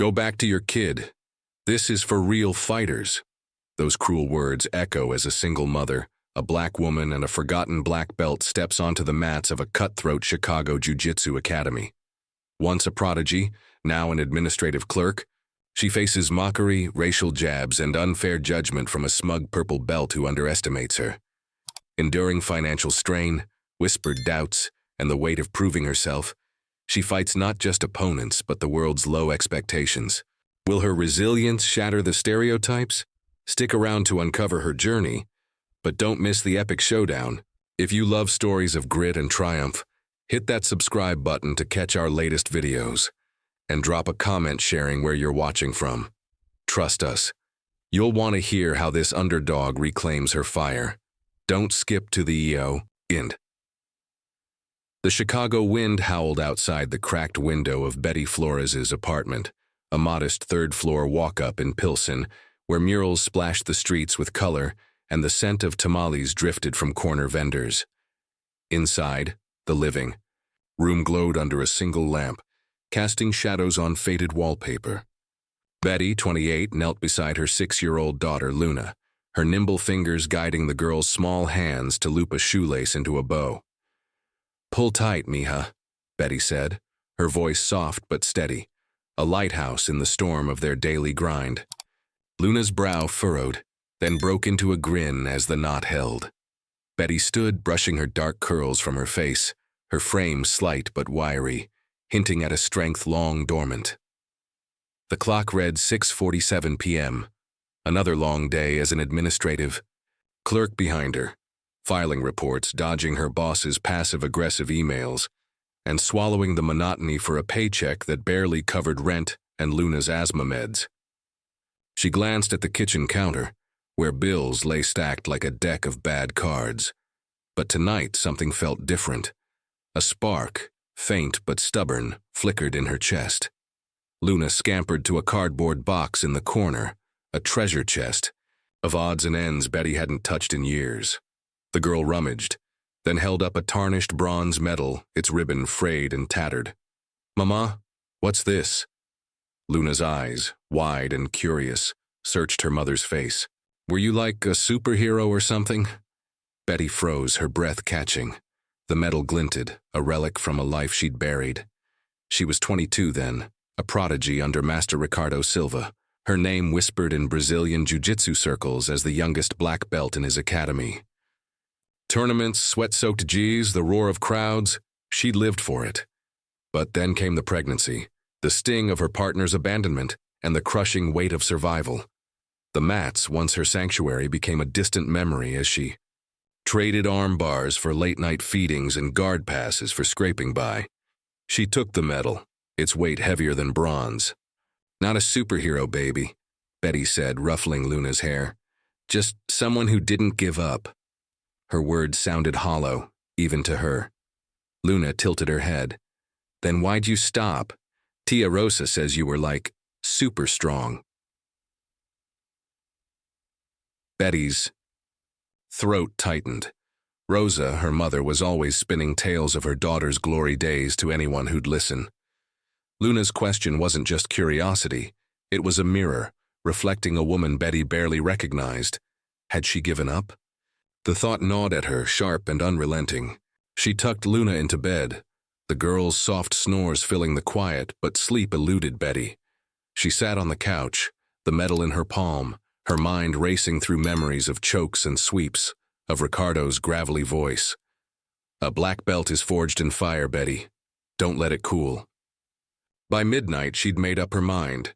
Go back to your kid. This is for real fighters. Those cruel words echo as a single mother, a black woman and a forgotten black belt steps onto the mats of a cutthroat Chicago Jiu-Jitsu academy. Once a prodigy, now an administrative clerk, she faces mockery, racial jabs, and unfair judgment from a smug purple belt who underestimates her. Enduring financial strain, whispered doubts, and the weight of proving herself, she fights not just opponents but the world's low expectations. Will her resilience shatter the stereotypes? Stick around to uncover her journey, but don't miss the epic showdown. If you love stories of grit and triumph, hit that subscribe button to catch our latest videos, and drop a comment sharing where you're watching from. Trust us, you'll want to hear how this underdog reclaims her fire. Don't skip to the end. The Chicago wind howled outside the cracked window of Betty Flores' apartment, a modest third-floor walk-up in Pilsen, where murals splashed the streets with color and the scent of tamales drifted from corner vendors. Inside, the living room glowed under a single lamp, casting shadows on faded wallpaper. Betty, 28, knelt beside her 6-year-old daughter, Luna, her nimble fingers guiding the girl's small hands to loop a shoelace into a bow. "Pull tight, mija," Betty said, her voice soft but steady, a lighthouse in the storm of their daily grind. Luna's brow furrowed, then broke into a grin as the knot held. Betty stood, brushing her dark curls from her face, her frame slight but wiry, hinting at a strength long dormant. The clock read 6:47 p.m., another long day as an administrative clerk behind her, filing reports, dodging her boss's passive-aggressive emails, and swallowing the monotony for a paycheck that barely covered rent and Luna's asthma meds. She glanced at the kitchen counter, where bills lay stacked like a deck of bad cards. But tonight something felt different. A spark, faint but stubborn, flickered in her chest. Luna scampered to a cardboard box in the corner, a treasure chest, of odds and ends Betty hadn't touched in years. The girl rummaged, then held up a tarnished bronze medal, its ribbon frayed and tattered. "Mama, what's this?" Luna's eyes, wide and curious, searched her mother's face. "Were you like a superhero or something?" Betty froze, her breath catching. The medal glinted, a relic from a life she'd buried. She was 22 then, a prodigy under Master Ricardo Silva, her name whispered in Brazilian Jiu-Jitsu circles as the youngest black belt in his academy. Tournaments, sweat-soaked G's, the roar of crowds, she'd lived for it. But then came the pregnancy, the sting of her partner's abandonment, and the crushing weight of survival. The mats, once her sanctuary, became a distant memory as she traded arm bars for late-night feedings and guard passes for scraping by. She took the medal, its weight heavier than bronze. "Not a superhero, baby," Betty said, ruffling Luna's hair. "Just someone who didn't give up." Her words sounded hollow, even to her. Luna tilted her head. "Then why'd you stop? Tia Rosa says you were like, super strong." Betty's throat tightened. Rosa, her mother, was always spinning tales of her daughter's glory days to anyone who'd listen. Luna's question wasn't just curiosity. It was a mirror, reflecting a woman Betty barely recognized. Had she given up? The thought gnawed at her, sharp and unrelenting. She tucked Luna into bed, the girl's soft snores filling the quiet, but sleep eluded Betty. She sat on the couch, the medal in her palm, her mind racing through memories of chokes and sweeps, of Ricardo's gravelly voice. "A black belt is forged in fire, Betty. Don't let it cool." By midnight, she'd made up her mind.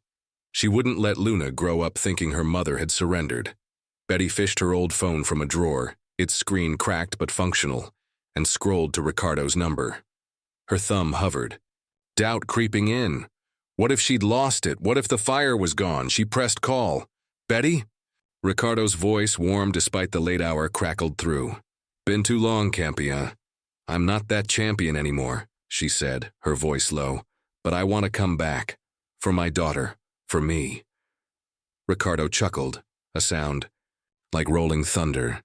She wouldn't let Luna grow up thinking her mother had surrendered. Betty fished her old phone from a drawer, its screen cracked but functional, and scrolled to Ricardo's number. Her thumb hovered. Doubt creeping in. What if she'd lost it? What if the fire was gone? She pressed call. "Betty?" Ricardo's voice, warm despite the late hour, crackled through. "Been too long, Campion. I'm not that champion anymore," she said, her voice low. "But I want to come back. For my daughter. For me." Ricardo chuckled, a sound like rolling thunder.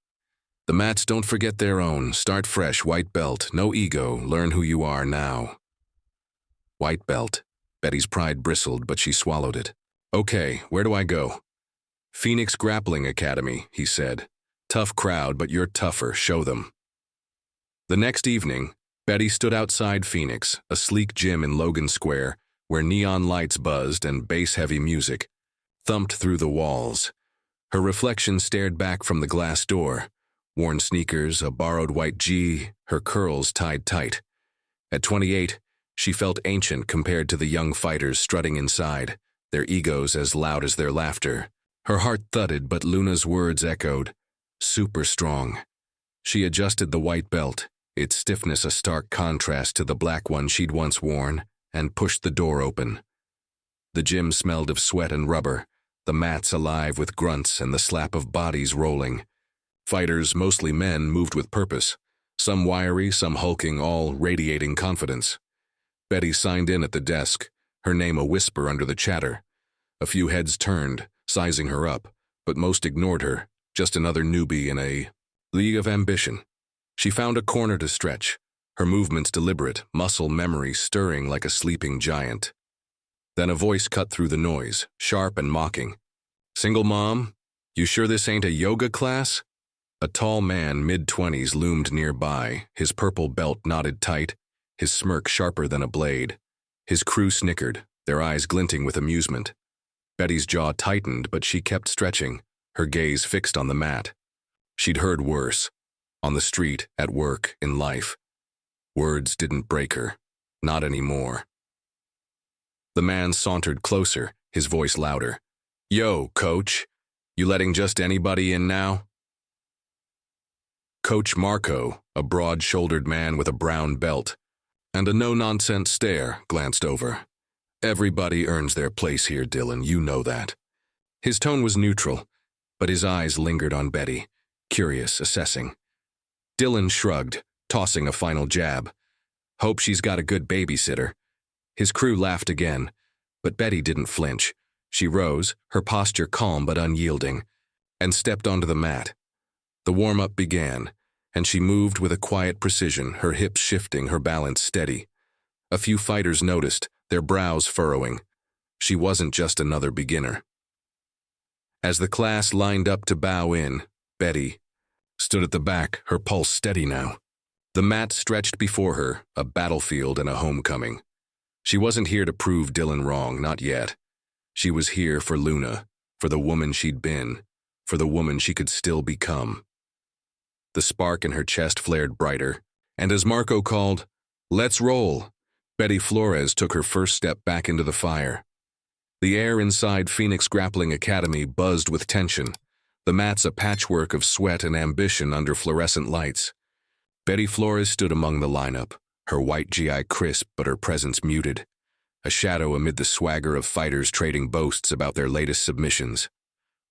"The mats don't forget their own. Start fresh, white belt. No ego. Learn who you are now." White belt. Betty's pride bristled, but she swallowed it. Okay, where do I go? Phoenix Grappling Academy, he said. Tough crowd, but you're tougher, show them. The next evening, Betty stood outside Phoenix, a sleek gym in Logan Square, where neon lights buzzed and bass-heavy music thumped through the walls. Her reflection stared back from the glass door. Worn sneakers, a borrowed white G, her curls tied tight. At 28, she felt ancient compared to the young fighters strutting inside, their egos as loud as their laughter. Her heart thudded, but Luna's words echoed. Super strong. She adjusted the white belt, its stiffness a stark contrast to the black one she'd once worn, and pushed the door open. The gym smelled of sweat and rubber, the mats alive with grunts and the slap of bodies rolling. Fighters, mostly men, moved with purpose, some wiry, some hulking, all radiating confidence. Betty signed in at the desk, her name a whisper under the chatter. A few heads turned, sizing her up, but most ignored her, just another newbie in a league of ambition. She found a corner to stretch, her movements deliberate, muscle memory stirring like a sleeping giant. Then a voice cut through the noise, sharp and mocking. Single mom? You sure this ain't a yoga class? A tall man, mid-20s, loomed nearby, his purple belt knotted tight, his smirk sharper than a blade. His crew snickered, their eyes glinting with amusement. Betty's jaw tightened, but she kept stretching, her gaze fixed on the mat. She'd heard worse. On the street, at work, in life. Words didn't break her. Not anymore. The man sauntered closer, his voice louder. Yo, coach. You letting just anybody in now? Coach Marco, a broad-shouldered man with a brown belt and a no-nonsense stare, glanced over. Everybody earns their place here, Dylan, you know that. His tone was neutral, but his eyes lingered on Betty, curious, assessing. Dylan shrugged, tossing a final jab. Hope she's got a good babysitter. His crew laughed again, but Betty didn't flinch. She rose, her posture calm but unyielding, and stepped onto the mat. The warm-up began, and she moved with a quiet precision, her hips shifting, her balance steady. A few fighters noticed, their brows furrowing. She wasn't just another beginner. As the class lined up to bow in, Betty stood at the back, her pulse steady now. The mat stretched before her, a battlefield and a homecoming. She wasn't here to prove Dylan wrong, not yet. She was here for Luna, for the woman she'd been, for the woman she could still become. The spark in her chest flared brighter, and as Marco called, "Let's roll," Betty Flores took her first step back into the fire. The air inside Phoenix Grappling Academy buzzed with tension, the mats a patchwork of sweat and ambition under fluorescent lights. Betty Flores stood among the lineup, her white GI crisp but her presence muted, a shadow amid the swagger of fighters trading boasts about their latest submissions.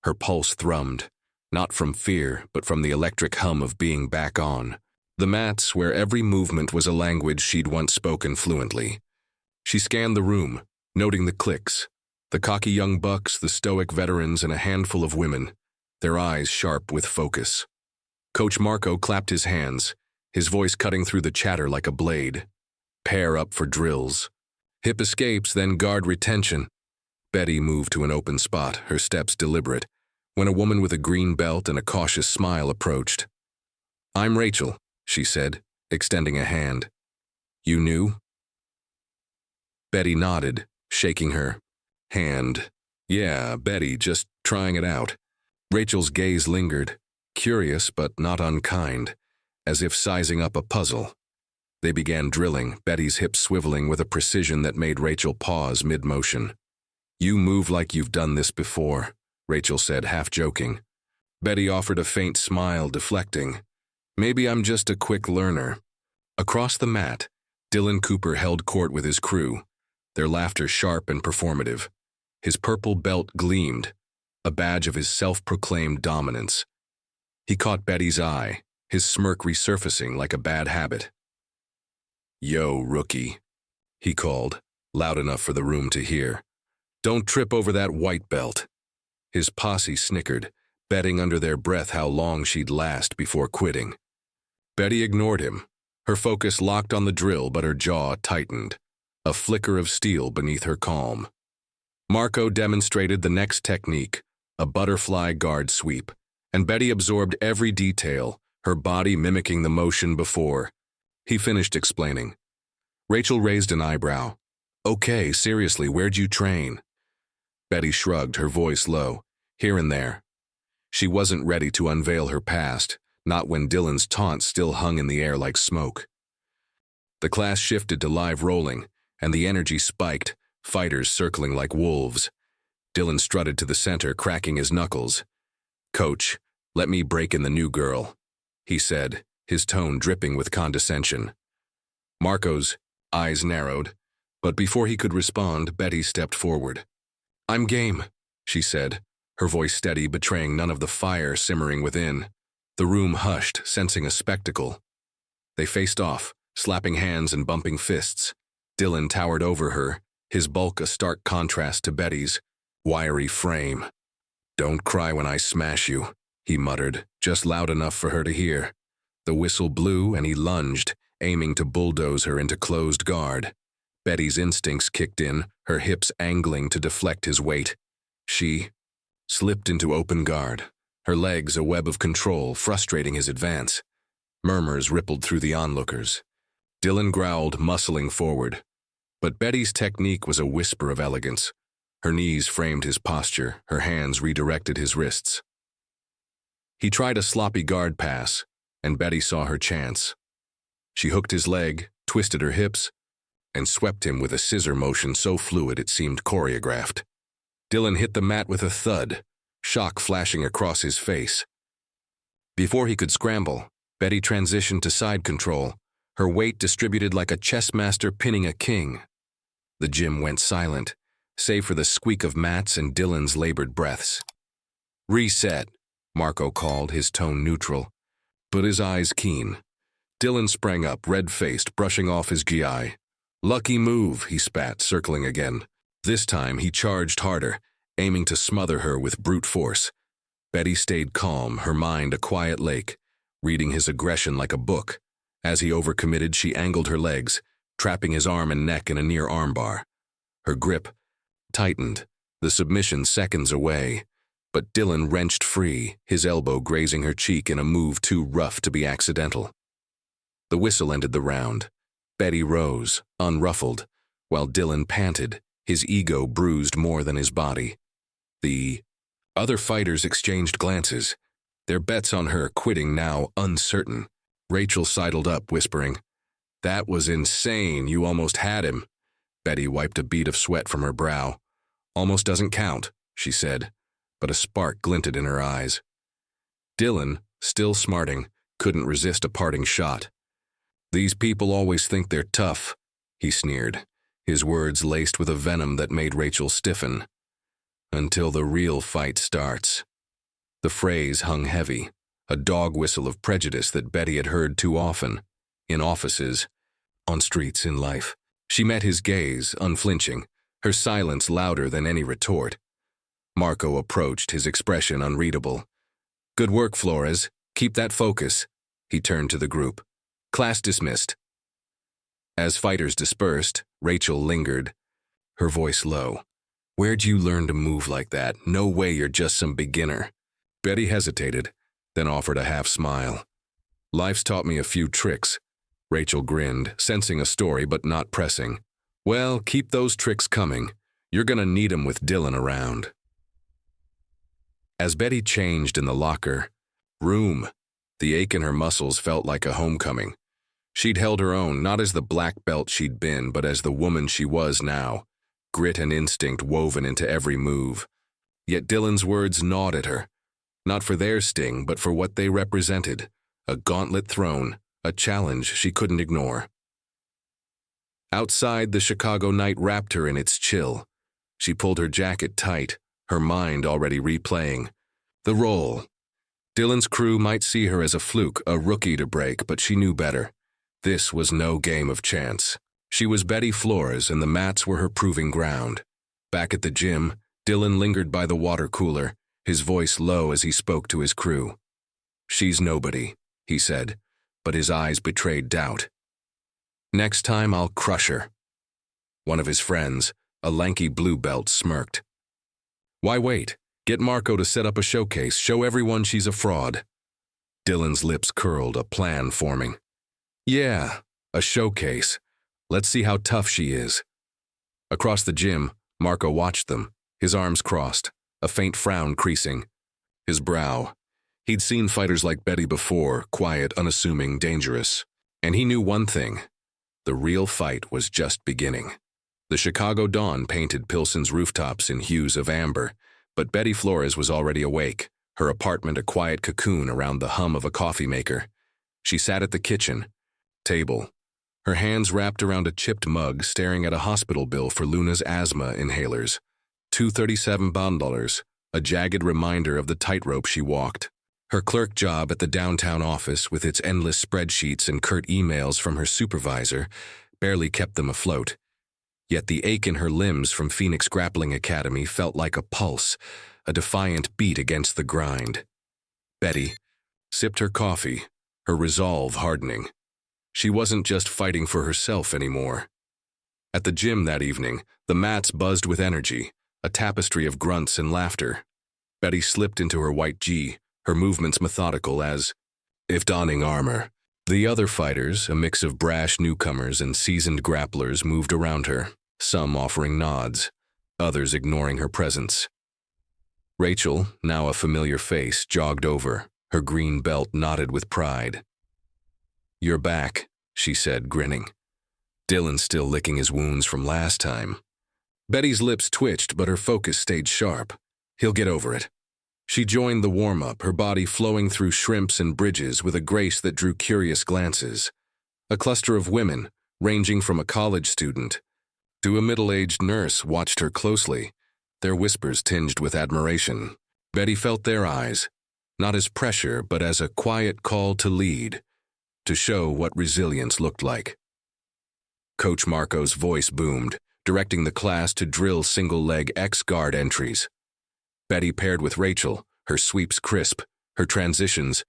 Her pulse thrummed, not from fear, but from the electric hum of being back on. The mats, where every movement was a language she'd once spoken fluently. She scanned the room, noting the cliques, the cocky young bucks, the stoic veterans, and a handful of women, their eyes sharp with focus. Coach Marco clapped his hands, his voice cutting through the chatter like a blade. Pair up for drills. Hip escapes, then guard retention. Betty moved to an open spot, her steps deliberate, when a woman with a green belt and a cautious smile approached. "I'm Rachel," she said, extending a hand. "You knew?" Betty nodded, shaking her hand. "Yeah, Betty, just trying it out." Rachel's gaze lingered, curious but not unkind, as if sizing up a puzzle. They began drilling, Betty's hips swiveling with a precision that made Rachel pause mid-motion. "You move like you've done this before," Rachel said, half joking. Betty offered a faint smile, deflecting. "Maybe I'm just a quick learner." Across the mat, Dylan Cooper held court with his crew, their laughter sharp and performative. His purple belt gleamed, a badge of his self-proclaimed dominance. He caught Betty's eye, his smirk resurfacing like a bad habit. "Yo, rookie," he called, loud enough for the room to hear. "Don't trip over that white belt." His posse snickered, betting under their breath how long she'd last before quitting. Betty ignored him, her focus locked on the drill but her jaw tightened. a flicker of steel beneath her calm. Marco demonstrated the next technique, a butterfly guard sweep, and Betty absorbed every detail, her body mimicking the motion before. He finished explaining. Rachel raised an eyebrow. Okay, seriously, where'd you train? Betty shrugged, her voice low. Here and there. She wasn't ready to unveil her past, not when Dylan's taunt still hung in the air like smoke. The class shifted to live rolling, and the energy spiked, fighters circling like wolves. Dylan strutted to the center, cracking his knuckles. Coach, let me break in the new girl, he said, his tone dripping with condescension. Marco's eyes narrowed, but before he could respond, Betty stepped forward. I'm game, she said, her voice steady, betraying none of the fire simmering within. The room hushed, sensing a spectacle. They faced off, slapping hands and bumping fists. Dylan towered over her, his bulk a stark contrast to Betty's wiry frame. Don't cry when I smash you, he muttered, just loud enough for her to hear. The whistle blew and he lunged, aiming to bulldoze her into closed guard. Betty's instincts kicked in, her hips angling to deflect his weight. She slipped into open guard, her legs a web of control, frustrating his advance. Murmurs rippled through the onlookers. Dylan growled, muscling forward. But Betty's technique was a whisper of elegance. Her knees framed his posture, her hands redirected his wrists. He tried a sloppy guard pass, and Betty saw her chance. She hooked his leg, twisted her hips, and swept him with a scissor motion so fluid it seemed choreographed. Dylan hit the mat with a thud, shock flashing across his face. Before he could scramble, Betty transitioned to side control, her weight distributed like a chess master pinning a king. The gym went silent, save for the squeak of mats and Dylan's labored breaths. Reset, Marco called, his tone neutral, but his eyes keen. Dylan sprang up, red-faced, brushing off his GI. Lucky move, he spat, circling again. This time he charged harder, aiming to smother her with brute force. Betty stayed calm, her mind a quiet lake, reading his aggression like a book. As he overcommitted, she angled her legs, trapping his arm and neck in a near armbar. Her grip tightened, the submission seconds away, but Dylan wrenched free, his elbow grazing her cheek in a move too rough to be accidental. The whistle ended the round. Betty rose, unruffled, while Dylan panted, his ego bruised more than his body. The other fighters exchanged glances, their bets on her quitting now uncertain. Rachel sidled up, whispering, That was insane, you almost had him. Betty wiped a bead of sweat from her brow. Almost doesn't count, she said, but a spark glinted in her eyes. Dylan, still smarting, couldn't resist a parting shot. These people always think they're tough, he sneered, his words laced with a venom that made Rachel stiffen. Until the real fight starts. The phrase hung heavy, a dog whistle of prejudice that Betty had heard too often, in offices, on streets, in life. She met his gaze, unflinching, her silence louder than any retort. Marco approached, his expression unreadable. Good work, Flores. Keep that focus. He turned to the group. Class dismissed. As fighters dispersed, Rachel lingered, her voice low. Where'd you learn to move like that? No way you're just some beginner. Betty hesitated, then offered a half smile. Life's taught me a few tricks. Rachel grinned, sensing a story but not pressing. Well, keep those tricks coming. You're gonna need 'em with Dylan around. As Betty changed in the locker room, the ache in her muscles felt like a homecoming. She'd held her own, not as the black belt she'd been, but as the woman she was now, grit and instinct woven into every move. Yet Dylan's words gnawed at her, not for their sting, but for what they represented, a gauntlet thrown, a challenge she couldn't ignore. Outside, the Chicago night wrapped her in its chill. She pulled her jacket tight, her mind already replaying. The role. Dylan's crew might see her as a fluke, a rookie to break, but she knew better. This was no game of chance. She was Betty Flores, and the mats were her proving ground. Back at the gym, Dylan lingered by the water cooler, his voice low as he spoke to his crew. She's nobody, he said, but his eyes betrayed doubt. Next time I'll crush her. One of his friends, a lanky blue belt, smirked. Why wait? Get Marco to set up a showcase, show everyone she's a fraud. Dylan's lips curled, a plan forming. Yeah, a showcase. Let's see how tough she is. Across the gym, Marco watched them, his arms crossed, a faint frown creasing his brow. He'd seen fighters like Betty before, quiet, unassuming, dangerous. And he knew one thing. The real fight was just beginning. The Chicago dawn painted Pilsen's rooftops in hues of amber, but Betty Flores was already awake, her apartment a quiet cocoon around the hum of a coffee maker. She sat at the kitchen table, her hands wrapped around a chipped mug, staring at a hospital bill for Luna's asthma inhalers. $237, a jagged reminder of the tightrope she walked. Her clerk job at the downtown office, with its endless spreadsheets and curt emails from her supervisor, barely kept them afloat. Yet the ache in her limbs from Phoenix Grappling Academy felt like a pulse, a defiant beat against the grind. Betty sipped her coffee, her resolve hardening. She wasn't just fighting for herself anymore. At the gym that evening, the mats buzzed with energy, a tapestry of grunts and laughter. Betty slipped into her white gi, her movements methodical as if donning armor. The other fighters, a mix of brash newcomers and seasoned grapplers, moved around her, some offering nods, others ignoring her presence. Rachel, now a familiar face, jogged over, her green belt knotted with pride. You're back, she said, grinning. Dylan still licking his wounds from last time. Betty's lips twitched, but her focus stayed sharp. He'll get over it. She joined the warm-up, her body flowing through shrimps and bridges with a grace that drew curious glances. A cluster of women, ranging from a college student to a middle-aged nurse, watched her closely, their whispers tinged with admiration. Betty felt their eyes, not as pressure, but as a quiet call to lead, to show what resilience looked like. Coach Marco's voice boomed, directing the class to drill single-leg X-guard entries. Betty paired with Rachel, her sweeps crisp, her transitions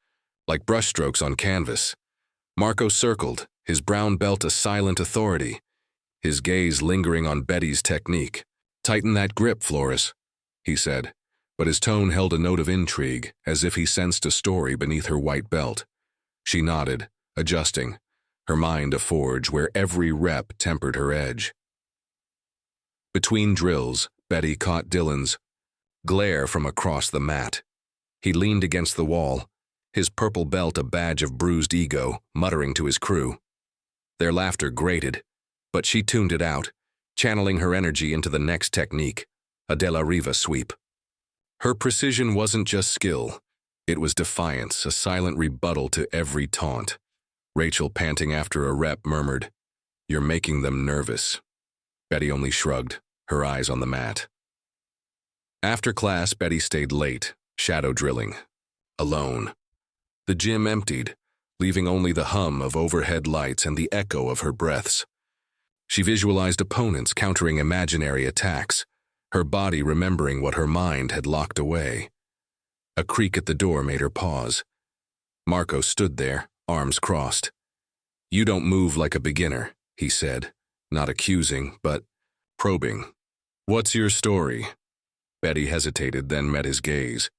like brushstrokes on canvas. Marco circled, his brown belt a silent authority, his gaze lingering on Betty's technique. Tighten that grip, Flores, he said, but his tone held a note of intrigue, as if he sensed a story beneath her white belt. She nodded, adjusting, her mind a forge where every rep tempered her edge. Between drills, Betty caught Dylan's glare from across the mat. He leaned against the wall, his purple belt a badge of bruised ego, muttering to his crew. Their laughter grated, but she tuned it out, channeling her energy into the next technique, a De La Riva sweep. Her precision wasn't just skill, it was defiance, a silent rebuttal to every taunt. Rachel, panting after a rep, murmured, "You're making them nervous." Betty only shrugged, her eyes on the mat. After class, Betty stayed late, shadow drilling, alone. The gym emptied, leaving only the hum of overhead lights and the echo of her breaths. She visualized opponents countering imaginary attacks, her body remembering what her mind had locked away. A creak at the door made her pause. Marco stood there, arms crossed. "You don't move like a beginner," he said, not accusing, but probing. "What's your story?" Betty hesitated, then met his gaze.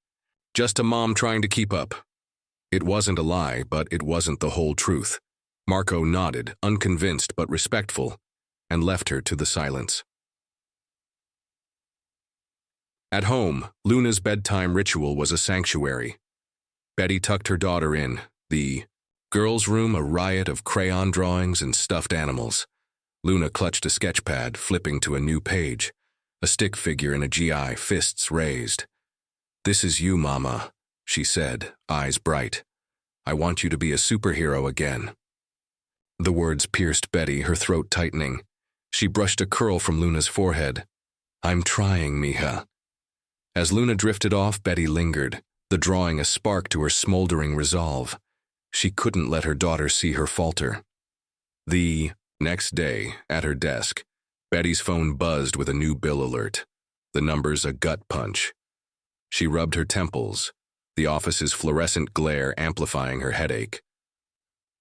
"Just a mom trying to keep up." It wasn't a lie, but it wasn't the whole truth. Marco nodded, unconvinced but respectful, and left her to the silence. At home, Luna's bedtime ritual was a sanctuary. Betty tucked her daughter in, the girls' room a riot of crayon drawings and stuffed animals. Luna clutched a sketch pad, flipping to a new page, a stick figure in a GI, fists raised. "This is you, Mama," she said, eyes bright. "I want you to be a superhero again." The words pierced Betty, her throat tightening. She brushed a curl from Luna's forehead. "I'm trying, mija." As Luna drifted off, Betty lingered, the drawing a spark to her smoldering resolve. She couldn't let her daughter see her falter. The next day, at her desk, Betty's phone buzzed with a new bill alert, the numbers a gut punch. She rubbed her temples, the office's fluorescent glare amplifying her headache.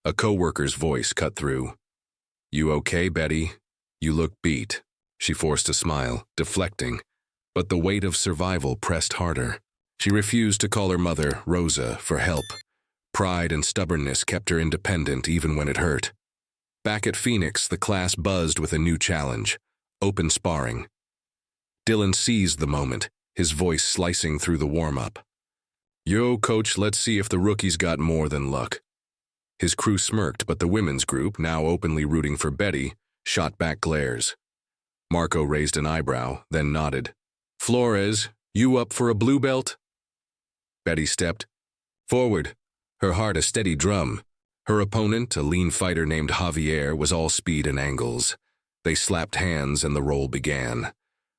A coworker's voice cut through. "You okay, Betty? You look beat." She forced a smile, deflecting, but the weight of survival pressed harder. She refused to call her mother, Rosa, for help. Pride and stubbornness kept her independent even when it hurt. Back at Phoenix, the class buzzed with a new challenge: open sparring. Dylan seized the moment, his voice slicing through the warm-up. "Yo, coach, let's see if the rookies got more than luck." His crew smirked, but the women's group, now openly rooting for Betty, shot back glares. Marco raised an eyebrow, then nodded. "Flores, you up for a blue belt?" Betty stepped forward, her heart a steady drum. Her opponent, a lean fighter named Javier, was all speed and angles. They slapped hands and the roll began.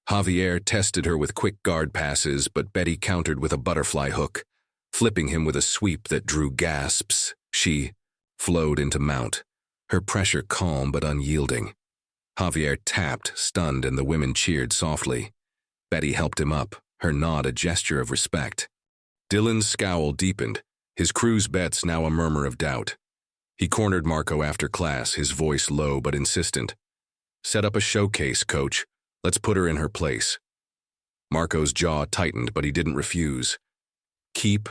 Javier tested her with quick guard passes, but Betty countered with a butterfly hook, flipping him with a sweep that drew gasps. She flowed into mount, her pressure calm but unyielding. Javier tapped, stunned, and the women cheered softly. Betty helped him up, her nod a gesture of respect. Dylan's scowl deepened, his crew's bets now a murmur of doubt. He cornered Marco after class, his voice low but insistent. "Set up a showcase, coach. Let's put her in her place." Marco's jaw tightened, but he didn't refuse. "Keep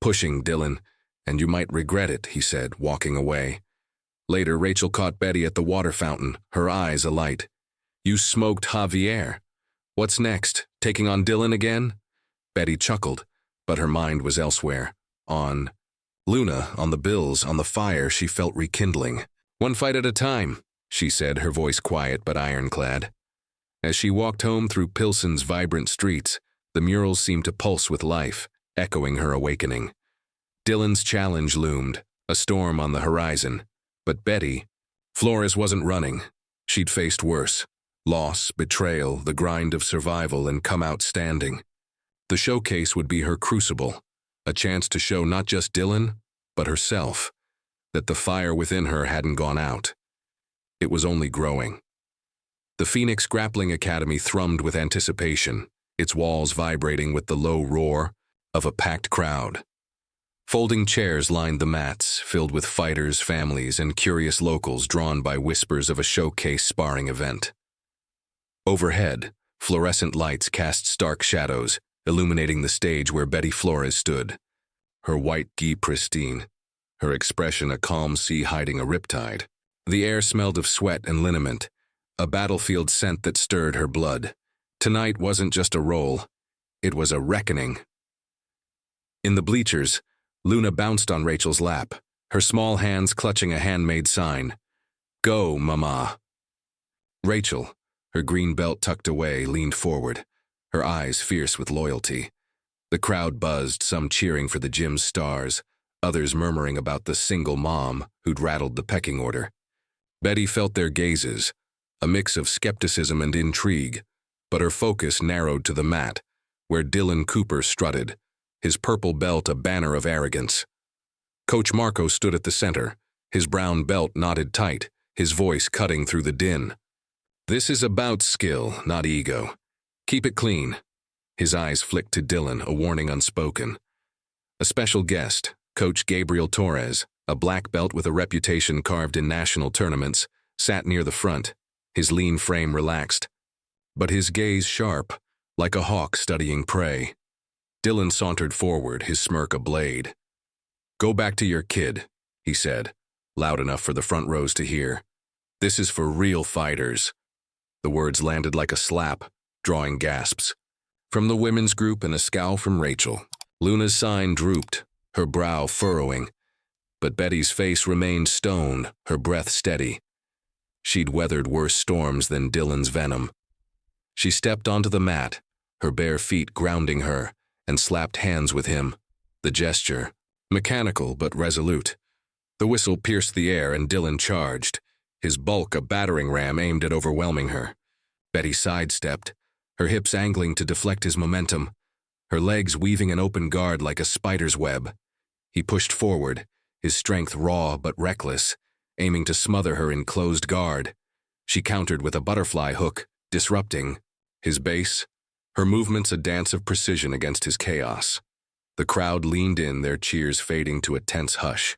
pushing, Dylan, and you might regret it," he said, walking away. Later, Rachel caught Betty at the water fountain, her eyes alight. "You smoked Javier. What's next? Taking on Dylan again?" Betty chuckled, but her mind was elsewhere. On Luna, on the bills, on the fire she felt rekindling. "One fight at a time," she said, her voice quiet but ironclad. As she walked home through Pilsen's vibrant streets, the murals seemed to pulse with life, echoing her awakening. Dylan's challenge loomed, a storm on the horizon. But Betty, Flores wasn't running. She'd faced worse: loss, betrayal, the grind of survival, and come out standing. The showcase would be her crucible, a chance to show not just Dylan, but herself, that the fire within her hadn't gone out. It was only growing. The Phoenix Grappling Academy thrummed with anticipation, its walls vibrating with the low roar of a packed crowd. Folding chairs lined the mats, filled with fighters, families, and curious locals drawn by whispers of a showcase sparring event. Overhead, fluorescent lights cast stark shadows, illuminating the stage where Betty Flores stood. Her white gi pristine, her expression a calm sea hiding a riptide. The air smelled of sweat and liniment, a battlefield scent that stirred her blood. Tonight wasn't just a roll, it was a reckoning. In the bleachers, Luna bounced on Rachel's lap, her small hands clutching a handmade sign. "Go, Mama." Rachel, her green belt tucked away, leaned forward, her eyes fierce with loyalty. The crowd buzzed, some cheering for the gym's stars, others murmuring about the single mom who'd rattled the pecking order. Betty felt their gazes, a mix of skepticism and intrigue, but her focus narrowed to the mat, where Dylan Cooper strutted, his purple belt a banner of arrogance. Coach Marco stood at the center, his brown belt knotted tight, his voice cutting through the din. "This is about skill, not ego. Keep it clean." His eyes flicked to Dylan, a warning unspoken. A special guest, Coach Gabriel Torres, a black belt with a reputation carved in national tournaments, sat near the front, his lean frame relaxed, but his gaze sharp, like a hawk studying prey. Dylan sauntered forward, his smirk a blade. "Go back to your kid," he said, loud enough for the front rows to hear. "This is for real fighters." The words landed like a slap, drawing gasps. From the women's group and a scowl from Rachel. Luna's sign drooped, her brow furrowing, but Betty's face remained stone, her breath steady. She'd weathered worse storms than Dylan's venom. She stepped onto the mat, her bare feet grounding her, and slapped hands with him, the gesture mechanical but resolute. The whistle pierced the air and Dylan charged, his bulk a battering ram aimed at overwhelming her. Betty sidestepped, her hips angling to deflect his momentum, her legs weaving an open guard like a spider's web. He pushed forward, his strength raw but reckless, aiming to smother her in closed guard. She countered with a butterfly hook, disrupting his base, her movements a dance of precision against his chaos. The crowd leaned in, their cheers fading to a tense hush.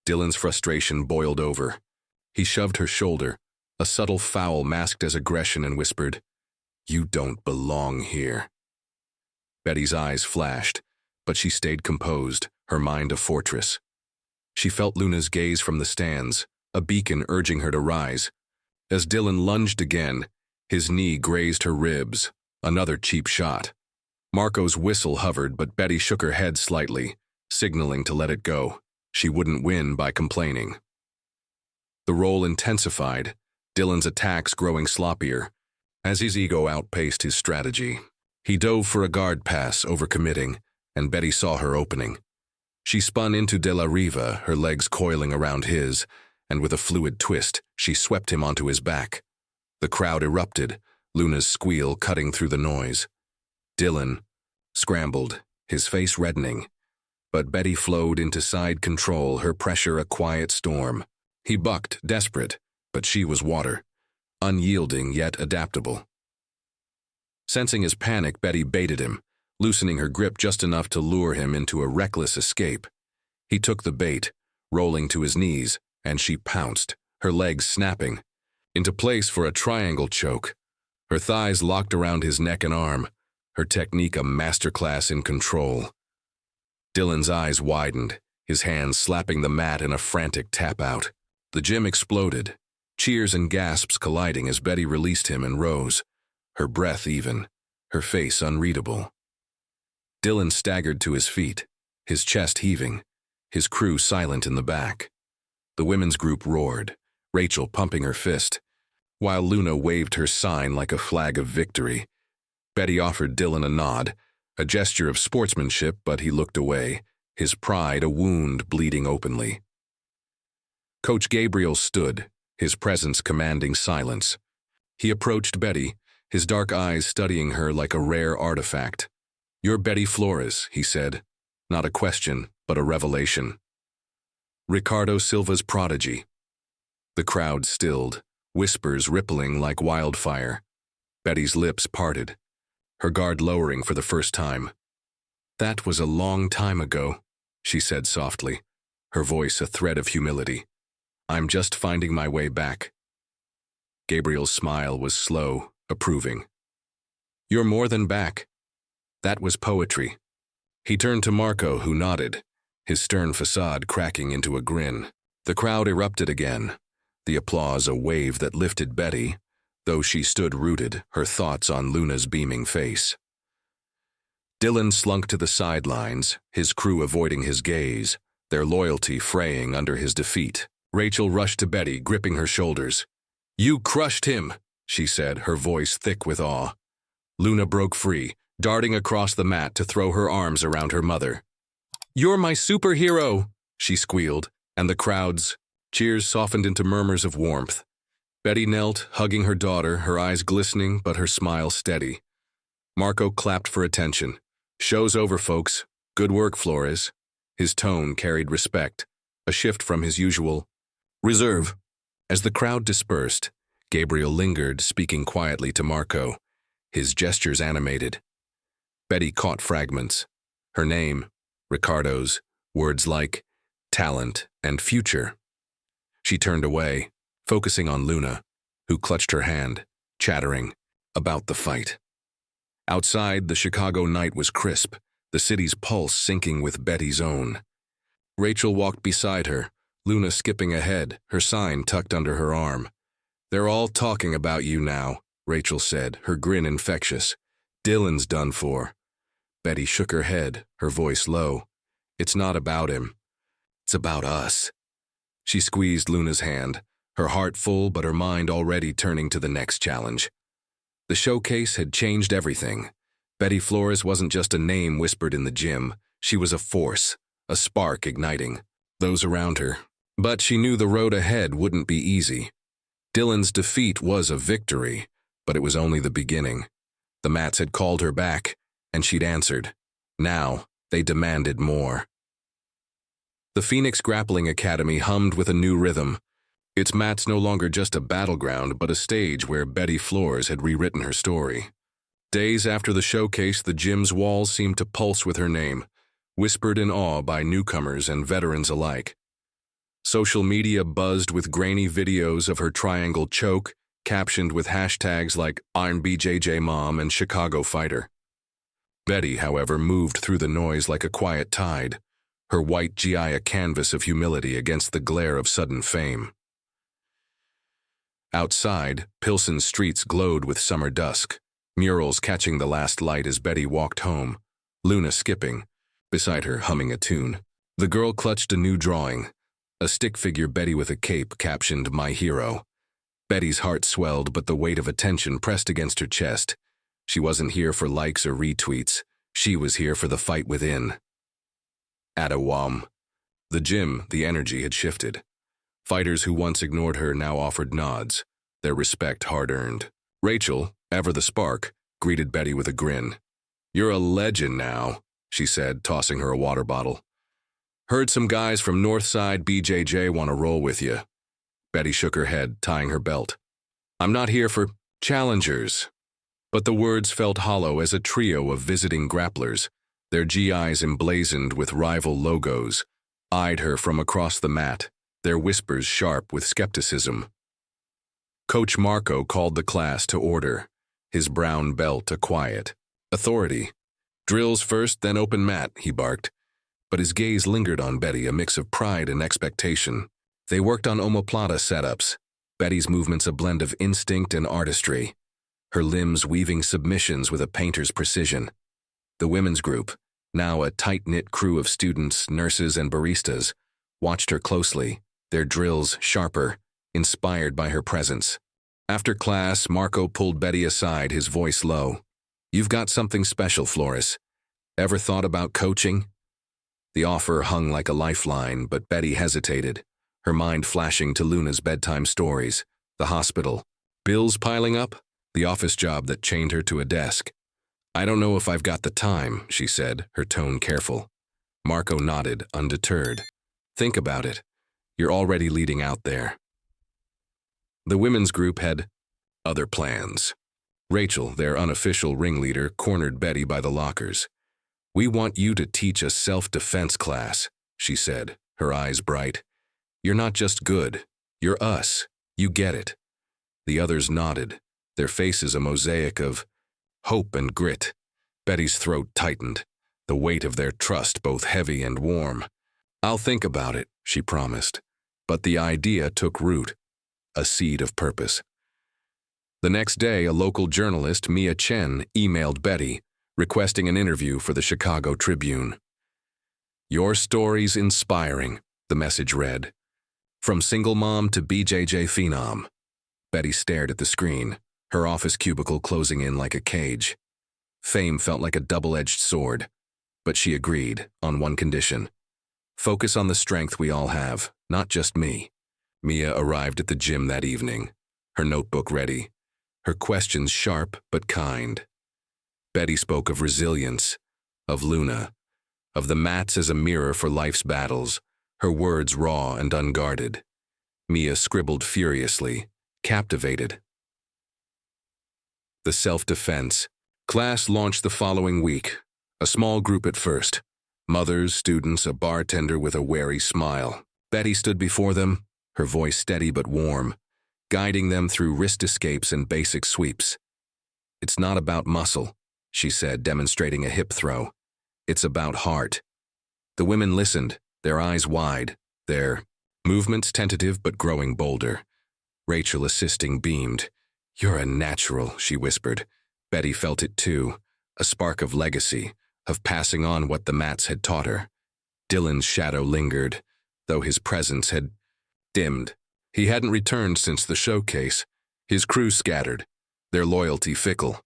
Dylan's frustration boiled over. He shoved her shoulder, a subtle foul masked as aggression, and whispered, "You don't belong here." Betty's eyes flashed, but she stayed composed, her mind a fortress. She felt Luna's gaze from the stands, a beacon urging her to rise. As Dylan lunged again, his knee grazed her ribs, another cheap shot. Marco's whistle hovered, but Betty shook her head slightly, signaling to let it go. She wouldn't win by complaining. The roll intensified, Dylan's attacks growing sloppier. As his ego outpaced his strategy, he dove for a guard pass, overcommitting, and Betty saw her opening. She spun into De La Riva, her legs coiling around his, and with a fluid twist, she swept him onto his back. The crowd erupted, Luna's squeal cutting through the noise. Dylan scrambled, his face reddening, but Betty flowed into side control, her pressure a quiet storm. He bucked, desperate, but she was water, unyielding yet adaptable. Sensing his panic, Betty baited him, loosening her grip just enough to lure him into a reckless escape. He took the bait, rolling to his knees, and she pounced, her legs snapping, into place for a triangle choke. Her thighs locked around his neck and arm, her technique a masterclass in control. Dylan's eyes widened, his hands slapping the mat in a frantic tap-out. The gym exploded, cheers and gasps colliding as Betty released him and rose, her breath even, her face unreadable. Dylan staggered to his feet, his chest heaving, his crew silent in the back. The women's group roared, Rachel pumping her fist, while Luna waved her sign like a flag of victory. Betty offered Dylan a nod, a gesture of sportsmanship, but he looked away, his pride a wound bleeding openly. Coach Gabriel stood, his presence commanding silence. He approached Betty, his dark eyes studying her like a rare artifact. "You're Betty Flores," he said, not a question, but a revelation. Ricardo Silva's prodigy. The crowd stilled, whispers rippling like wildfire. Betty's lips parted, her guard lowering for the first time. "That was a long time ago," she said softly, her voice a thread of humility. "I'm just finding my way back." Gabriel's smile was slow, approving. "You're more than back." That was poetry. He turned to Marco, who nodded, his stern facade cracking into a grin. The crowd erupted again, the applause a wave that lifted Betty, though she stood rooted, her thoughts on Luna's beaming face. Dylan slunk to the sidelines, his crew avoiding his gaze, their loyalty fraying under his defeat. Rachel rushed to Betty, gripping her shoulders. "You crushed him," she said, her voice thick with awe. Luna broke free, darting across the mat to throw her arms around her mother. "You're my superhero," she squealed, and the crowd's cheers softened into murmurs of warmth. Betty knelt, hugging her daughter, her eyes glistening but her smile steady. Marco clapped for attention. "Show's over, folks. Good work, Flores." His tone carried respect, a shift from his usual reserve. As the crowd dispersed, Gabriel lingered, speaking quietly to Marco, his gestures animated. Betty caught fragments. Her name, Ricardo's, words like talent and future. She turned away, focusing on Luna, who clutched her hand, chattering about the fight. Outside, the Chicago night was crisp, the city's pulse syncing with Betty's own. Rachel walked beside her, Luna skipping ahead, her sign tucked under her arm. "They're all talking about you now," Rachel said, her grin infectious. "Dylan's done for." Betty shook her head, her voice low. "It's not about him. It's about us." She squeezed Luna's hand, her heart full but her mind already turning to the next challenge. The showcase had changed everything. Betty Flores wasn't just a name whispered in the gym. She was a force, a spark igniting those around her. But she knew the road ahead wouldn't be easy. Dylan's defeat was a victory, but it was only the beginning. The mats had called her back, and she'd answered. Now, they demanded more. The Phoenix Grappling Academy hummed with a new rhythm. Its mats no longer just a battleground, but a stage where Betty Flores had rewritten her story. Days after the showcase, the gym's walls seemed to pulse with her name, whispered in awe by newcomers and veterans alike. Social media buzzed with grainy videos of her triangle choke, captioned with hashtags like Iron BJJ Mom and Chicago Fighter. Betty, however, moved through the noise like a quiet tide, her white GI a canvas of humility against the glare of sudden fame. Outside, Pilsen's streets glowed with summer dusk, murals catching the last light as Betty walked home, Luna skipping, beside her humming a tune. The girl clutched a new drawing, a stick figure Betty with a cape captioned "My Hero." Betty's heart swelled, but the weight of attention pressed against her chest. She wasn't here for likes or retweets. She was here for the fight within. At a wham. The gym, the energy had shifted. Fighters who once ignored her now offered nods, their respect hard-earned. Rachel, ever the spark, greeted Betty with a grin. "You're a legend now," she said, tossing her a water bottle. "Heard some guys from Northside BJJ want to roll with you." Betty shook her head, tying her belt. "I'm not here for challengers." But the words felt hollow as a trio of visiting grapplers, their GIs emblazoned with rival logos, eyed her from across the mat, their whispers sharp with skepticism. Coach Marco called the class to order, his brown belt a quiet authority. "Drills first, then open mat," he barked. But his gaze lingered on Betty, a mix of pride and expectation. They worked on omoplata setups, Betty's movements a blend of instinct and artistry, her limbs weaving submissions with a painter's precision. The women's group, now a tight-knit crew of students, nurses, and baristas, watched her closely, their drills sharper, inspired by her presence. After class, Marco pulled Betty aside, his voice low. "You've got something special, Flores. Ever thought about coaching?" The offer hung like a lifeline, but Betty hesitated, her mind flashing to Luna's bedtime stories, the hospital, bills piling up, the office job that chained her to a desk. "I don't know if I've got the time," she said, her tone careful. Marco nodded, undeterred. "Think about it. You're already leading out there." The women's group had other plans. Rachel, their unofficial ringleader, cornered Betty by the lockers. "We want you to teach a self-defense class," she said, her eyes bright. "You're not just good. You're us. You get it." The others nodded, their faces a mosaic of hope and grit. Betty's throat tightened, the weight of their trust both heavy and warm. "I'll think about it," she promised. But the idea took root, a seed of purpose. The next day, a local journalist, Mia Chen, emailed Betty, requesting an interview for the Chicago Tribune. "Your story's inspiring," the message read. "From single mom to BJJ phenom." Betty stared at the screen, her office cubicle closing in like a cage. Fame felt like a double-edged sword, but she agreed, on one condition. "Focus on the strength we all have, not just me." Mia arrived at the gym that evening, her notebook ready, her questions sharp but kind. Betty spoke of resilience, of Luna, of the mats as a mirror for life's battles, her words raw and unguarded. Mia scribbled furiously, captivated. The self-defense class launched the following week, a small group at first. Mothers, students, a bartender with a wary smile. Betty stood before them, her voice steady but warm, guiding them through wrist escapes and basic sweeps. "It's not about muscle," she said, demonstrating a hip throw. "It's about heart." The women listened, their eyes wide, their movements tentative but growing bolder. Rachel, assisting, beamed. "You're a natural," she whispered. Betty felt it too, a spark of legacy, of passing on what the mats had taught her. Dylan's shadow lingered, though his presence had dimmed. He hadn't returned since the showcase, his crew scattered, their loyalty fickle.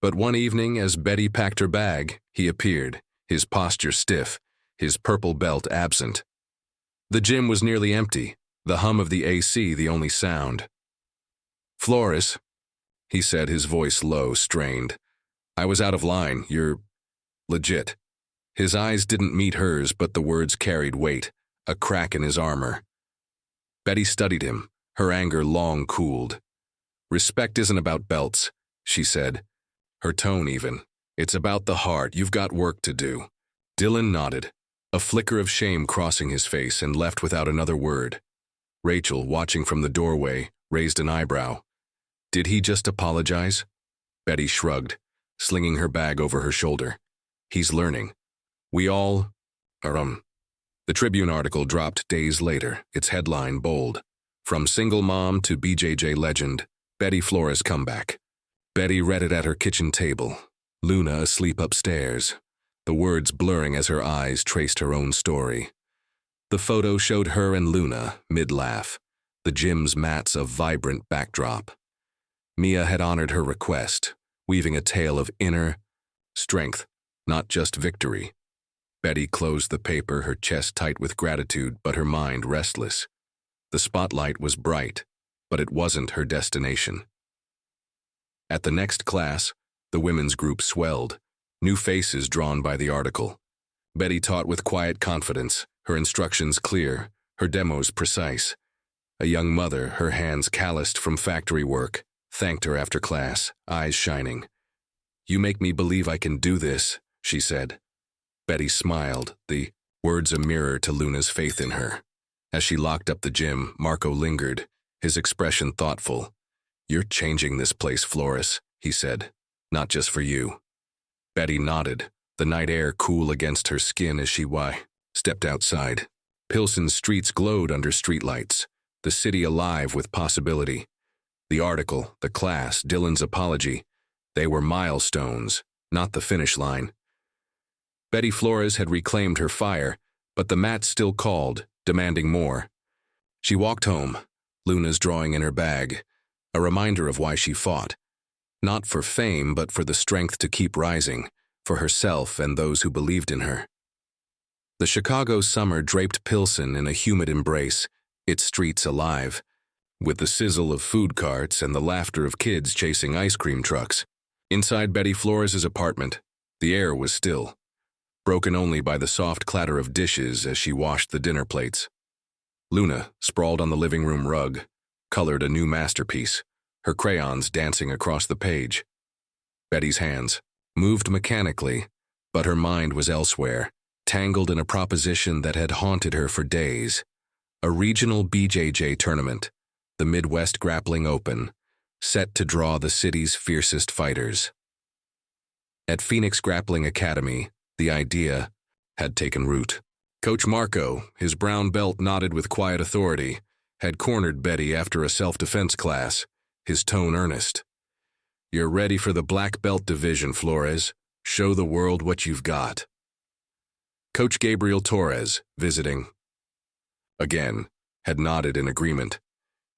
But one evening, as Betty packed her bag, he appeared, his posture stiff, his purple belt absent. The gym was nearly empty, the hum of the AC the only sound. "Flores," he said, his voice low, strained. "I was out of line. You're legit." His eyes didn't meet hers, but the words carried weight, a crack in his armor. Betty studied him, her anger long cooled. "Respect isn't about belts," she said, her tone even. "It's about the heart. You've got work to do." Dylan nodded, a flicker of shame crossing his face, and left without another word. Rachel, watching from the doorway, raised an eyebrow. Did he just apologize? Betty shrugged, slinging her bag over her shoulder. He's learning. We all are. The Tribune article dropped days later, its headline bold. From single mom to BJJ legend, Betty Flores' comeback. Betty read it at her kitchen table, Luna asleep upstairs, the words blurring as her eyes traced her own story. The photo showed her and Luna, mid-laugh, the gym's mats a vibrant backdrop. Mia had honored her request, weaving a tale of inner strength, not just victory. Betty closed the paper, her chest tight with gratitude, but her mind restless. The spotlight was bright, but it wasn't her destination. At the next class, the women's group swelled, new faces drawn by the article. Betty taught with quiet confidence, her instructions clear, her demos precise. A young mother, her hands calloused from factory work, thanked her after class, eyes shining. "You make me believe I can do this," she said. Betty smiled, the words a mirror to Luna's faith in her. As she locked up the gym, Marco lingered, his expression thoughtful. "You're changing this place, Flores," he said. "Not just for you." Betty nodded, the night air cool against her skin as she stepped outside. Pilsen's streets glowed under streetlights, the city alive with possibility. The article, the class, Dylan's apology, they were milestones, not the finish line. Betty Flores had reclaimed her fire, but the mat still called, demanding more. She walked home, Luna's drawing in her bag, a reminder of why she fought. Not for fame, but for the strength to keep rising, for herself and those who believed in her. The Chicago summer draped Pilsen in a humid embrace, its streets alive, with the sizzle of food carts and the laughter of kids chasing ice cream trucks. Inside Betty Flores' apartment, the air was still, broken only by the soft clatter of dishes as she washed the dinner plates. Luna, sprawled on the living room rug, colored a new masterpiece, her crayons dancing across the page. Betty's hands moved mechanically, but her mind was elsewhere, tangled in a proposition that had haunted her for days. A regional BJJ tournament, the Midwest Grappling Open, set to draw the city's fiercest fighters. At Phoenix Grappling Academy, the idea had taken root. Coach Marco, his brown belt knotted with quiet authority, had cornered Betty after a self-defense class, his tone earnest. "You're ready for the black belt division, Flores. Show the world what you've got." Coach Gabriel Torres, visiting again, had nodded in agreement,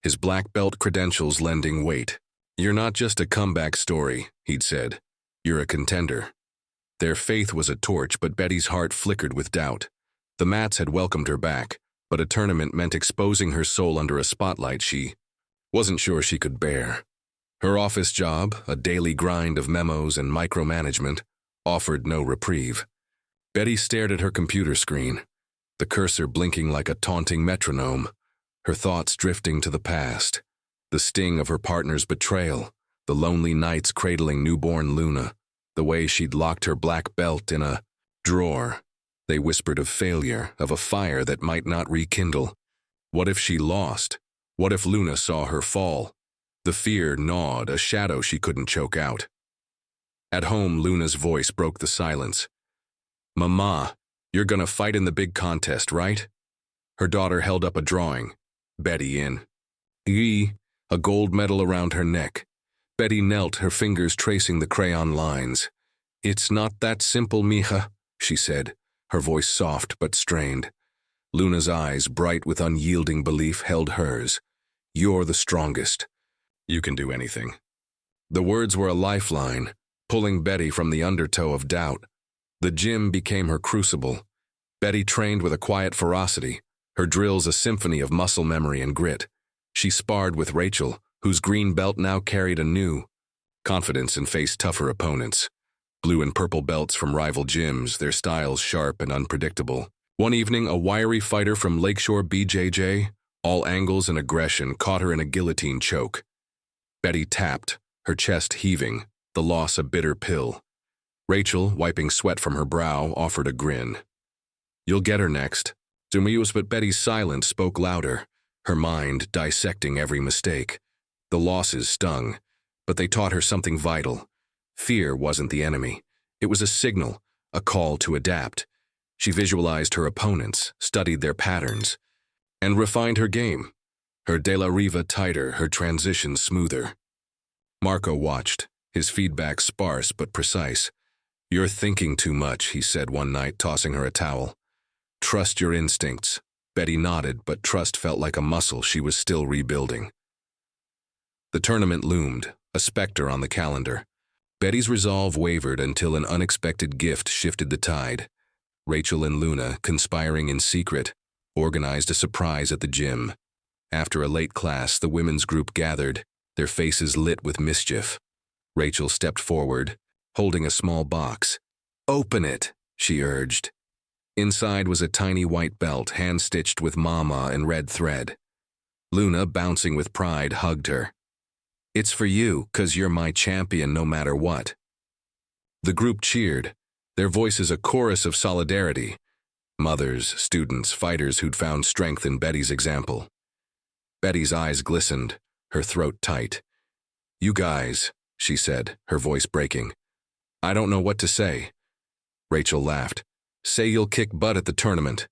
his black belt credentials lending weight. "You're not just a comeback story," he'd said. "You're a contender." Their faith was a torch, but Betty's heart flickered with doubt. The mats had welcomed her back, but a tournament meant exposing her soul under a spotlight she wasn't sure she could bear. Her office job, a daily grind of memos and micromanagement, offered no reprieve. Betty stared at her computer screen, the cursor blinking like a taunting metronome, her thoughts drifting to the past, the sting of her partner's betrayal, the lonely nights cradling newborn Luna, the way she'd locked her black belt in a drawer. They whispered of failure, of a fire that might not rekindle. What if she lost? What if Luna saw her fall? The fear gnawed, a shadow she couldn't choke out. At home, Luna's voice broke the silence. "Mama, you're gonna fight in the big contest, right?" Her daughter held up a drawing. Betty in. A gold medal around her neck. Betty knelt, her fingers tracing the crayon lines. "It's not that simple, mija," she said, her voice soft but strained. Luna's eyes, bright with unyielding belief, held hers. "You're the strongest. You can do anything." The words were a lifeline, pulling Betty from the undertow of doubt. The gym became her crucible. Betty trained with a quiet ferocity, her drills a symphony of muscle memory and grit. She sparred with Rachel, whose green belt now carried a new confidence and faced tougher opponents. Blue and purple belts from rival gyms, their styles sharp and unpredictable. One evening, a wiry fighter from Lakeshore BJJ, all angles and aggression, caught her in a guillotine choke. Betty tapped, her chest heaving, the loss a bitter pill. Rachel, wiping sweat from her brow, offered a grin. You'll get her next. But Betty's silence spoke louder, her mind dissecting every mistake. The losses stung, but they taught her something vital. Fear wasn't the enemy. It was a signal, a call to adapt. She visualized her opponents, studied their patterns, and refined her game. Her de la riva tighter, her transitions smoother. Marco watched, his feedback sparse but precise. "You're thinking too much," he said one night, tossing her a towel. "Trust your instincts." Betty nodded, but trust felt like a muscle she was still rebuilding. The tournament loomed, a specter on the calendar. Betty's resolve wavered until an unexpected gift shifted the tide. Rachel and Luna, conspiring in secret, organized a surprise at the gym. After a late class, the women's group gathered, their faces lit with mischief. Rachel stepped forward, holding a small box. "Open it," she urged. Inside was a tiny white belt, hand-stitched with mama and red thread. Luna, bouncing with pride, hugged her. "It's for you, 'cause you're my champion no matter what." The group cheered, their voices a chorus of solidarity. Mothers, students, fighters who'd found strength in Betty's example. Betty's eyes glistened, her throat tight. "You guys," she said, her voice breaking. "I don't know what to say." Rachel laughed. "Say you'll kick butt at the tournament."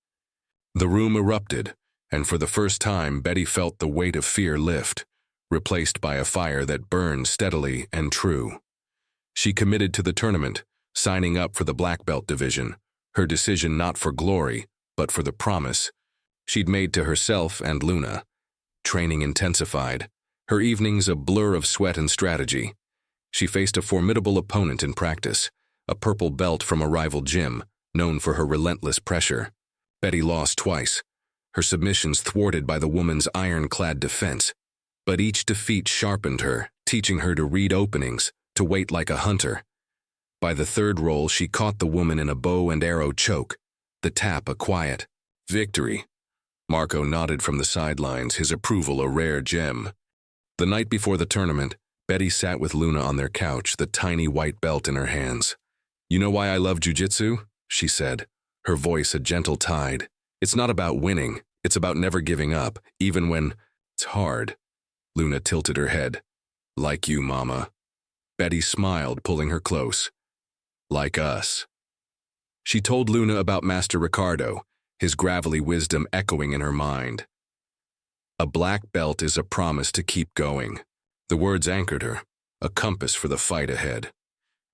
The room erupted, and for the first time Betty felt the weight of fear lift, replaced by a fire that burned steadily and true. She committed to the tournament, signing up for the black belt division, her decision not for glory, but for the promise she'd made to herself and Luna. Training intensified, her evenings a blur of sweat and strategy. She faced a formidable opponent in practice, a purple belt from a rival gym, known for her relentless pressure. Betty lost twice, her submissions thwarted by the woman's ironclad defense. But each defeat sharpened her, teaching her to read openings, to wait like a hunter. By the third roll, she caught the woman in a bow and arrow choke, the tap a quiet victory. Marco nodded from the sidelines, his approval a rare gem. The night before the tournament, Betty sat with Luna on their couch, the tiny white belt in her hands. "You know why I love jiu-jitsu?" she said, her voice a gentle tide. "It's not about winning, it's about never giving up, even when it's hard." Luna tilted her head. "Like you, Mama." Betty smiled, pulling her close. "Like us." She told Luna about Master Ricardo, his gravelly wisdom echoing in her mind. "A black belt is a promise to keep going." The words anchored her, a compass for the fight ahead.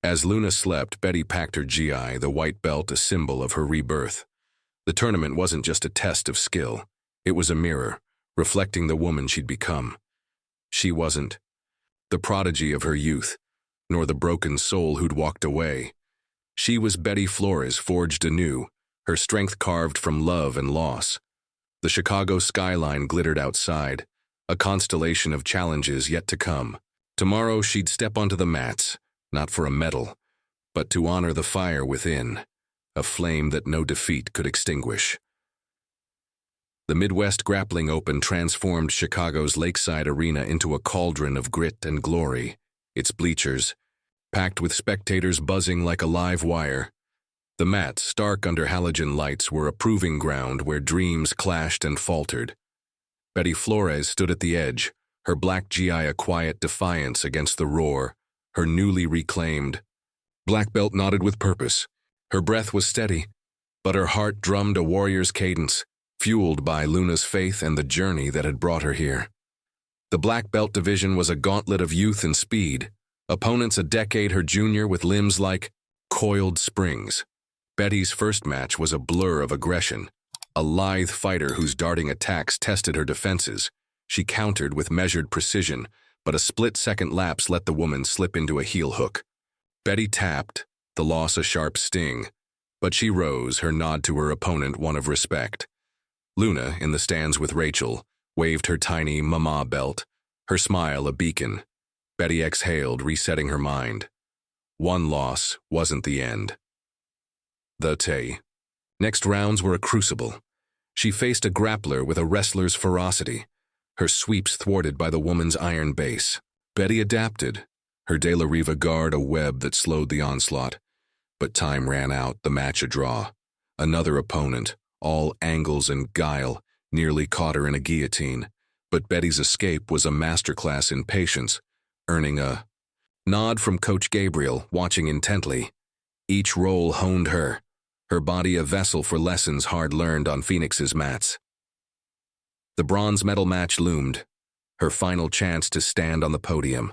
As Luna slept, Betty packed her GI, the white belt a symbol of her rebirth. The tournament wasn't just a test of skill. It was a mirror, reflecting the woman she'd become. She wasn't the prodigy of her youth, nor the broken soul who'd walked away. She was Betty Flores, forged anew, her strength carved from love and loss. The Chicago skyline glittered outside, a constellation of challenges yet to come. Tomorrow she'd step onto the mats, not for a medal, but to honor the fire within, a flame that no defeat could extinguish. The Midwest Grappling Open transformed Chicago's lakeside arena into a cauldron of grit and glory, its bleachers, packed with spectators buzzing like a live wire. The mats, stark under halogen lights, were a proving ground where dreams clashed and faltered. Betty Flores stood at the edge, her black GI a quiet defiance against the roar, her newly reclaimed black belt nodded with purpose. Her breath was steady, but her heart drummed a warrior's cadence, fueled by Luna's faith and the journey that had brought her here. The black belt division was a gauntlet of youth and speed, opponents a decade her junior with limbs like coiled springs. Betty's first match was a blur of aggression, a lithe fighter whose darting attacks tested her defenses. She countered with measured precision, but a split-second lapse let the woman slip into a heel hook. Betty tapped, the loss a sharp sting, but she rose, her nod to her opponent one of respect. Luna, in the stands with Rachel, waved her tiny mama belt, her smile a beacon. Betty exhaled, resetting her mind. One loss wasn't the end. Next rounds were a crucible. She faced a grappler with a wrestler's ferocity, her sweeps thwarted by the woman's iron base. Betty adapted, her de la riva guard a web that slowed the onslaught. But time ran out, the match a draw. Another opponent, all angles and guile, nearly caught her in a guillotine, but Betty's escape was a masterclass in patience, earning a nod from Coach Gabriel, watching intently. Each roll honed her body a vessel for lessons hard-learned on Phoenix's mats. The bronze medal match loomed, her final chance to stand on the podium.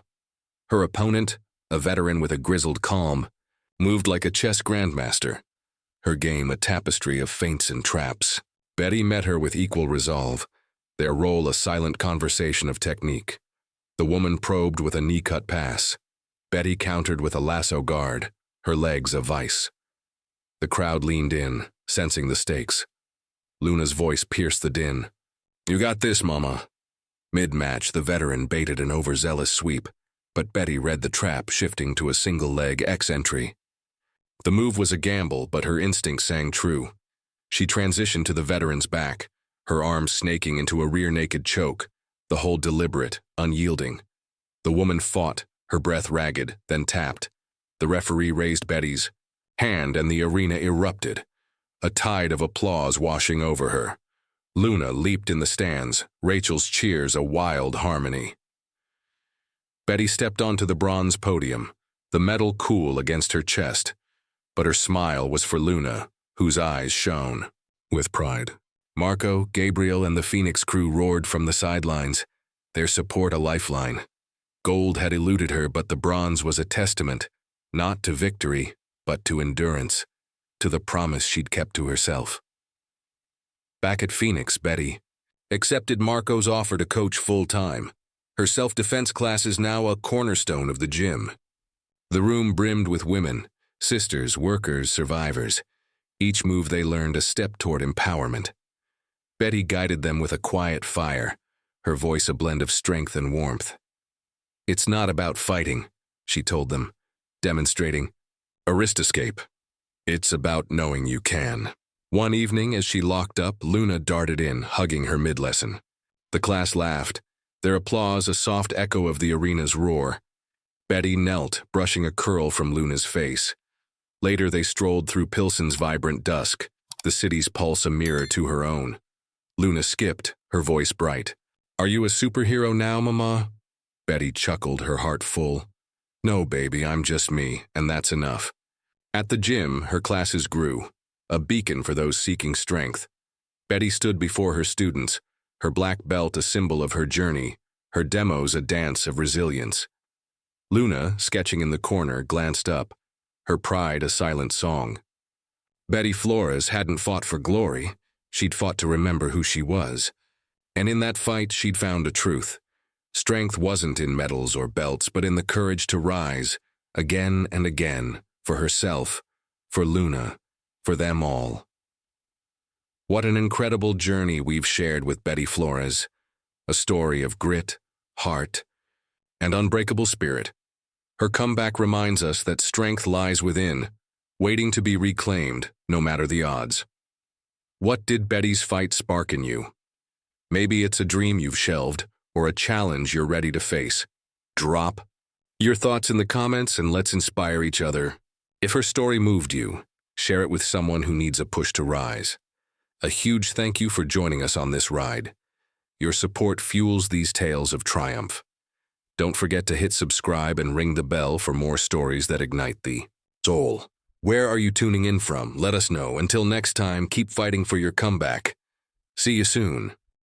Her opponent, a veteran with a grizzled calm, moved like a chess grandmaster, her game a tapestry of feints and traps. Betty met her with equal resolve, their role a silent conversation of technique. The woman probed with a knee-cut pass. Betty countered with a lasso guard, her legs a vice. The crowd leaned in, sensing the stakes. Luna's voice pierced the din. "You got this, mama." Mid-match, the veteran baited an overzealous sweep, but Betty read the trap, shifting to a single-leg X-entry. The move was a gamble, but her instinct sang true. She transitioned to the veteran's back, her arms snaking into a rear-naked choke, the hold deliberate, unyielding. The woman fought, her breath ragged, then tapped. The referee raised Betty's hand and the arena erupted, a tide of applause washing over her. Luna leaped in the stands, Rachel's cheers a wild harmony. Betty stepped onto the bronze podium, the medal cool against her chest, but her smile was for Luna, whose eyes shone with pride. Marco, Gabriel, and the Phoenix crew roared from the sidelines, their support a lifeline. Gold had eluded her, but the bronze was a testament, not to victory, but to endurance, to the promise she'd kept to herself. Back at Phoenix, Betty accepted Marco's offer to coach full-time. Her self-defense class is now a cornerstone of the gym. The room brimmed with women, sisters, workers, survivors. Each move they learned a step toward empowerment. Betty guided them with a quiet fire, her voice a blend of strength and warmth. "It's not about fighting," she told them, demonstrating a wrist escape. "It's about knowing you can." One evening, as she locked up, Luna darted in, hugging her mid-lesson. The class laughed, their applause a soft echo of the arena's roar. Betty knelt, brushing a curl from Luna's face. Later they strolled through Pilsen's vibrant dusk, the city's pulse a mirror to her own. Luna skipped, her voice bright. "Are you a superhero now, Mama?" Betty chuckled, her heart full. "No, baby, I'm just me, and that's enough." At the gym, her classes grew, a beacon for those seeking strength. Betty stood before her students, her black belt a symbol of her journey, her demos a dance of resilience. Luna, sketching in the corner, glanced up, her pride a silent song. Betty Flores hadn't fought for glory, she'd fought to remember who she was. And in that fight, she'd found a truth. Strength wasn't in medals or belts, but in the courage to rise, again and again, for herself, for Luna, for them all. What an incredible journey we've shared with Betty Flores, a story of grit, heart, and unbreakable spirit. Her comeback reminds us that strength lies within, waiting to be reclaimed, no matter the odds. What did Betty's fight spark in you? Maybe it's a dream you've shelved, or a challenge you're ready to face. Drop your thoughts in the comments and let's inspire each other. If her story moved you, share it with someone who needs a push to rise. A huge thank you for joining us on this ride. Your support fuels these tales of triumph. Don't forget to hit subscribe and ring the bell for more stories that ignite the soul. Where are you tuning in from? Let us know. Until next time, keep fighting for your comeback. See you soon.